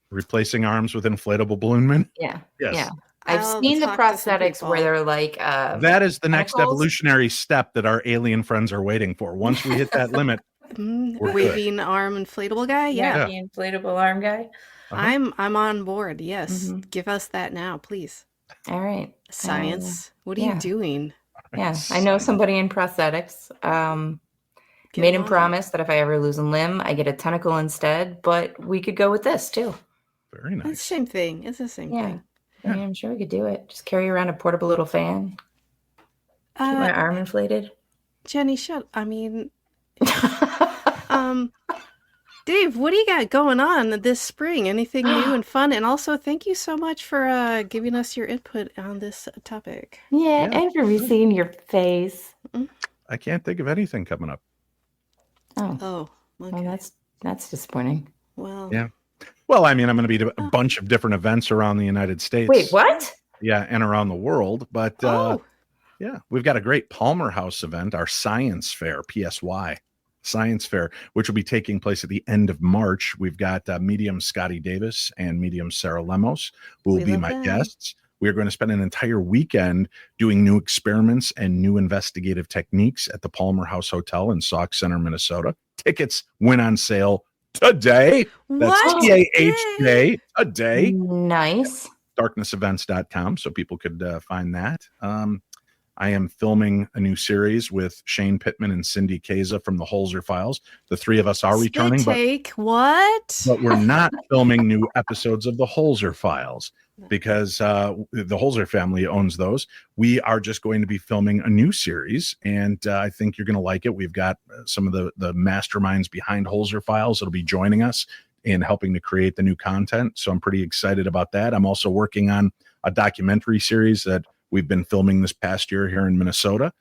Replacing arms with inflatable balloon men? Yeah. Yes. Yeah. I've I'll seen the talk to some prosthetics where people. they're like That is the next tentacles. evolutionary step that our alien friends are waiting for. Once we hit that limit, we're good. Waving arm inflatable guy. Yeah, the inflatable arm guy. Uh-huh. I'm on board. Yes, Mhm. give us that now, please. All right. Science. What are yeah. you doing? Yeah, I know somebody in prosthetics. Get Made him on it. promise that if I ever lose a limb, I get a tentacle instead. But we could go with this too. Very It's the nice. same thing. It's the same Yeah. thing. I mean, I'm sure we could do it. Just carry around a portable little fan. Keep my arm inflated. Jenny, I mean, Dave, what do you got going on this spring? Anything new and fun? And also, thank you so much for giving us your input on this topic. Yeah, and for me seeing your face. I can't think of anything coming up. Oh, okay. Well, that's disappointing. Well, Yeah. Well, I mean, I'm going to be at a bunch of different events around the United States. Wait, what? Yeah, and around the world. But yeah, we've got a great Palmer House event, our Science Fair, PSY Science Fair, which will be taking place at the end of March. We've got medium Scotty Davis and medium Sarah Lemos, who will be my guests. We are going to spend an entire weekend doing new experiments and new investigative techniques at the Palmer House Hotel in Sauk Center, Minnesota. Tickets went on sale today. That's TAH today. Nice. Darknessevents.com, so people could find that. I am filming a new series with Shane Pittman and Cindy Kaza from the Holzer Files. The three of us are returning, but we're not filming new episodes of the Holzer Files because the Holzer family owns those. We are just going to be filming a new series, and I think you're going to like it. We've got some of the masterminds behind Holzer Files that'll be joining us in helping to create the new content. So I'm pretty excited about that. I'm also working on a documentary series that we've been filming this past year here in Minnesota.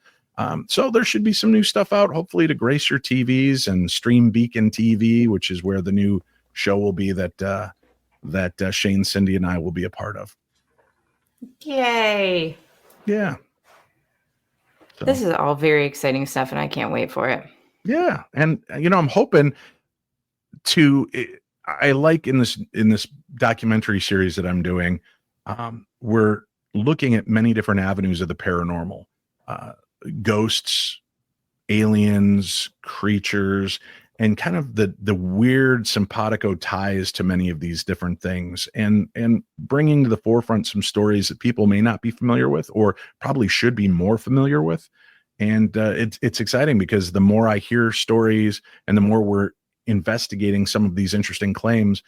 So there should be some new stuff out, hopefully to grace your TVs and Stream Beacon TV, which is where the new show will be that Shane, Cindy, and I will be a part of. Yay. Yeah. So, this is all very exciting stuff, and I can't wait for it. Yeah. And, I'm hoping I like in this documentary series that I'm doing, we're looking at many different avenues of the paranormal, ghosts, aliens, creatures, and kind of the weird simpatico ties to many of these different things, and bringing to the forefront some stories that people may not be familiar with or probably should be more familiar with. And it's exciting because the more I hear stories and the more we're investigating some of these interesting claims,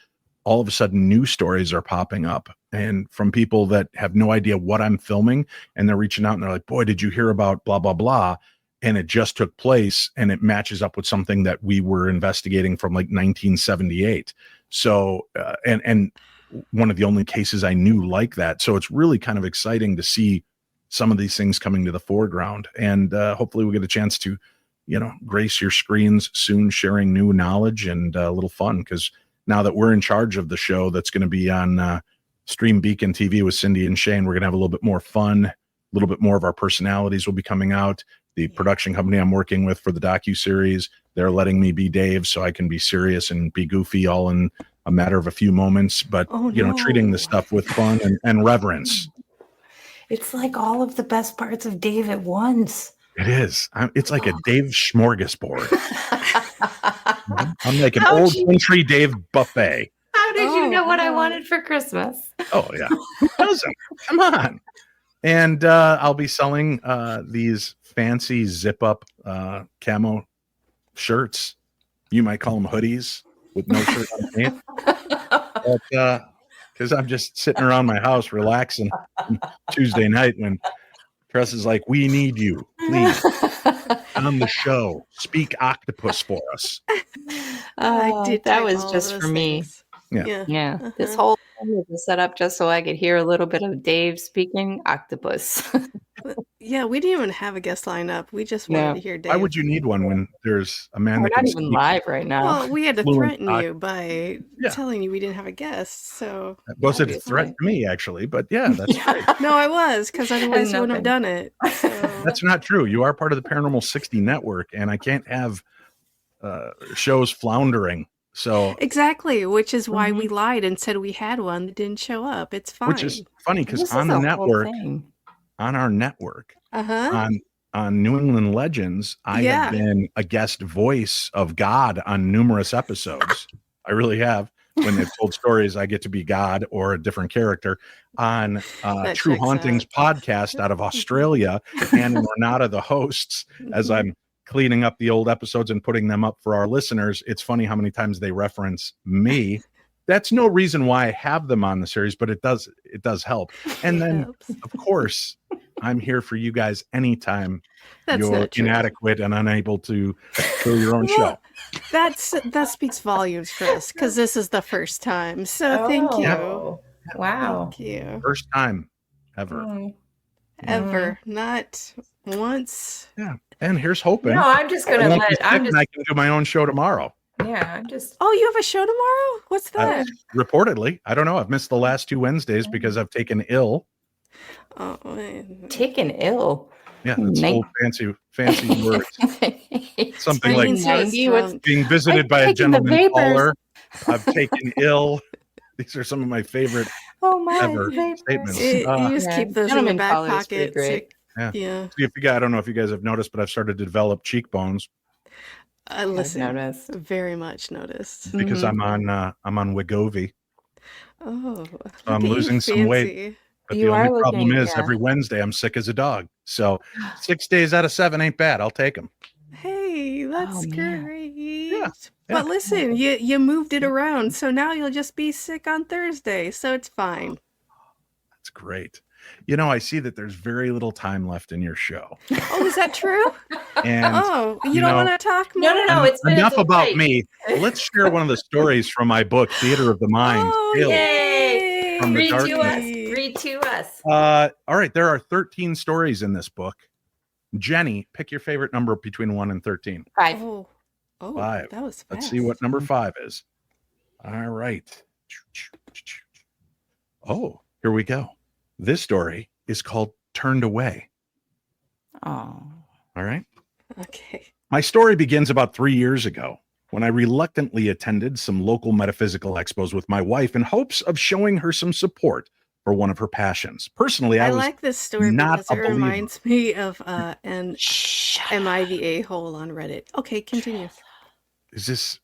all of a sudden new stories are popping up, and from people that have no idea what I'm filming, and they're reaching out and they're like, boy, did you hear about blah, blah, blah. And it just took place, and it matches up with something that we were investigating from like 1978. So, and one of the only cases I knew like that. So it's really kind of exciting to see some of these things coming to the foreground, and hopefully we get a chance to, grace your screens soon, sharing new knowledge and a little fun, because now that we're in charge of the show that's going to be on Stream Beacon TV with Cindy and Shane, we're going to have a little bit more fun, a little bit more of our personalities will be coming out. The production company I'm working with for the docuseries, they're letting me be Dave so I can be serious and be goofy all in a matter of a few moments, but treating the stuff with fun and reverence. It's like all of the best parts of Dave at once. It is. It's like a Dave smorgasbord. I'm like an old country Dave buffet. How did you know what I wanted for Christmas? Oh, yeah. Who doesn't? Come on. And I'll be selling these fancy zip-up camo shirts. You might call them hoodies with no shirt underneath. But because I'm just sitting around my house relaxing Tuesday night when Press is like, we need you, please, on the show. Speak octopus for us. That was just for me. Yeah. This whole thing was set up just so I could hear a little bit of Dave speaking octopus. Yeah, we didn't even have a guest line up. We just wanted to hear Dave. Why would you need one when there's a man We're that can not even speak? live right now. Well, we had to threaten you by telling you we didn't have a guest. So that wasn't a threat to me, actually, but that's right. No, I was, because otherwise you wouldn't have done it. So. That's not true. You are part of the Paranormal 60 network, and I can't have shows floundering So, Exactly, which is why we lied and said we had one that didn't show up. It's fine. which is funny because This on is the a whole network, thing. on our network, Uh-huh. on New England Legends, I Yeah. have been a guest voice of God on numerous episodes. I really have. When they've told stories, I get to be God or a different character on That True checks Hauntings podcast out of Australia. And we're not of the hosts as I'm cleaning up the old episodes and putting them up for our listeners. It's funny how many times they reference me. That's no reason why I have them on the series, but it does help. And then, Helps. of course, I'm here for you guys anytime That's you're not true. inadequate and unable to fill your own show. That speaks volumes for us because this is the first time. So thank you. Oh, wow. Thank you. First time ever. Mm. Ever. Not once. Yeah. And here's hoping. No, I'm just gonna I won't be let. sick I'm and I can do my own show tomorrow. Yeah, I'm just. Oh, you have a show tomorrow? What's that? Reportedly. I don't know. I've missed the last 2 Wednesdays because I've taken ill. Oh, Taken ill. Yeah, that's Night- old fancy words. Something like means you're 90, what's- drunk. being visited I've by a taken the gentleman vapors. caller. I've taken ill. These are some of my favorite Oh my ever vapors. statements. You just Yeah, keep those in your gentleman back collar is pretty pocket. great. Yeah. Yeah. See, if you guys, I don't know if you guys have noticed, but I've started to develop cheekbones I've Listen, noticed. very much noticed. because Mhm. I'm on Wegovy. Oh, I'm look at losing you, some weight. fancy. But You the only are problem looking- is yeah. every Wednesday I'm sick as a dog. So 6 days out of 7 ain't bad. I'll take them. Hey, that's Oh, man. great. Yeah. But listen, you moved it around, so now you'll just be sick on Thursday, so it's fine. That's great. You know, I see that there's very little time left in your show. Oh, is that true? And Oh, you you don't know- want to talk more? No, it's enough minutes of about light. me. Let's share one of the stories from my book, Theater of the Mind. Oh, Tales yay! from the Read to darkness. us. Read to us. All right, there are 13 stories in this book. Jenny, pick your favorite number between 1 and 13. 5. Oh, 5. that was fast. Let's see what number 5 is. All right. Oh, here we go. This story is called Turned Away. Oh. All right. Okay. My story begins about 3 years ago when I reluctantly attended some local metaphysical expos with my wife in hopes of showing her some support for one of her passions. Personally, I I was like this story not because a it believer. reminds me of Am I the A-hole on Reddit? Okay, continue. Is this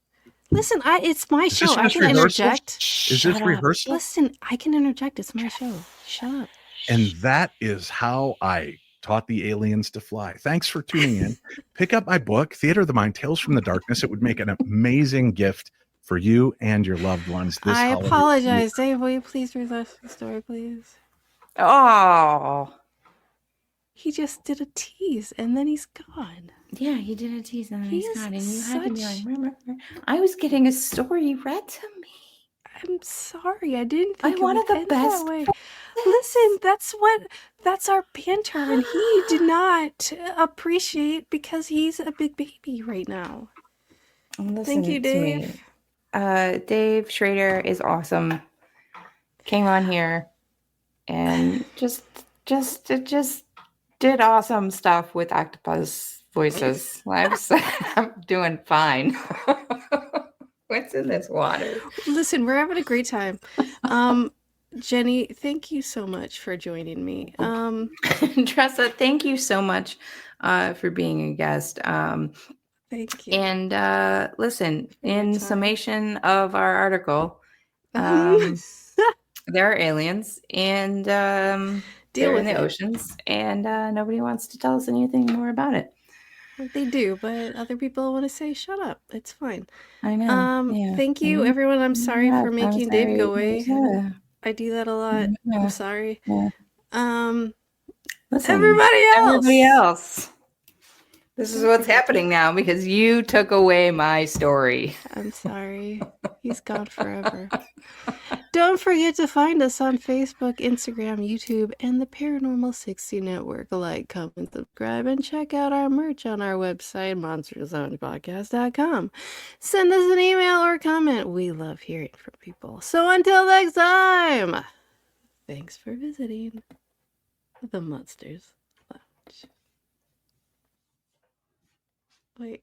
Listen, it's my is show. this I just can rehearsal? interject. Is this rehearsal? Listen, I can interject. It's my show. Shut up. And that is how I taught the aliens to fly. Thanks for tuning in. Pick up my book, Theater of the Mind, Tales from the Darkness. It would make an amazing gift for you and your loved ones this I holiday apologize. Dave, will you please read the story, please? Oh. He just did a tease and then he's gone. Yeah, he did a tease and then He he's is gone. And you had to be like, such- "Remember, I was getting a story read to me. I'm sorry. I didn't I think wanted it the would end best that way. for Listen, that's our banter, and he did not appreciate because he's a big baby right now. Thank you, Dave. Dave Schrader is awesome. Came on here and just did awesome stuff with octopus voices. I'm doing fine. What's in this water? Listen, we're having a great time. Jenny, thank you so much for joining me. Tressa, thank you so much for being a guest. Thank you. And listen, in Anytime. summation of our article, there are aliens and Deal they're with in the it. oceans, and nobody wants to tell us anything more about it. They do, but other people want to say, shut up. It's fine. I know. Yeah. Thank you, Mhm. everyone. I'm sorry Yeah, for I'm making Dave go sorry. away. Yeah. I do that a lot. Yeah. I'm sorry. Yeah. Listen, Everybody else. This is what's happening now because you took away my story. I'm sorry. He's gone forever. Don't forget to find us on Facebook, Instagram, YouTube, and the Paranormal 60 Network. Like, comment, subscribe, and check out our merch on our website, monsterzonespodcast.com. Send us an email or comment. We love hearing from people. So until next time, thanks for visiting the Monsters Lounge. Wait.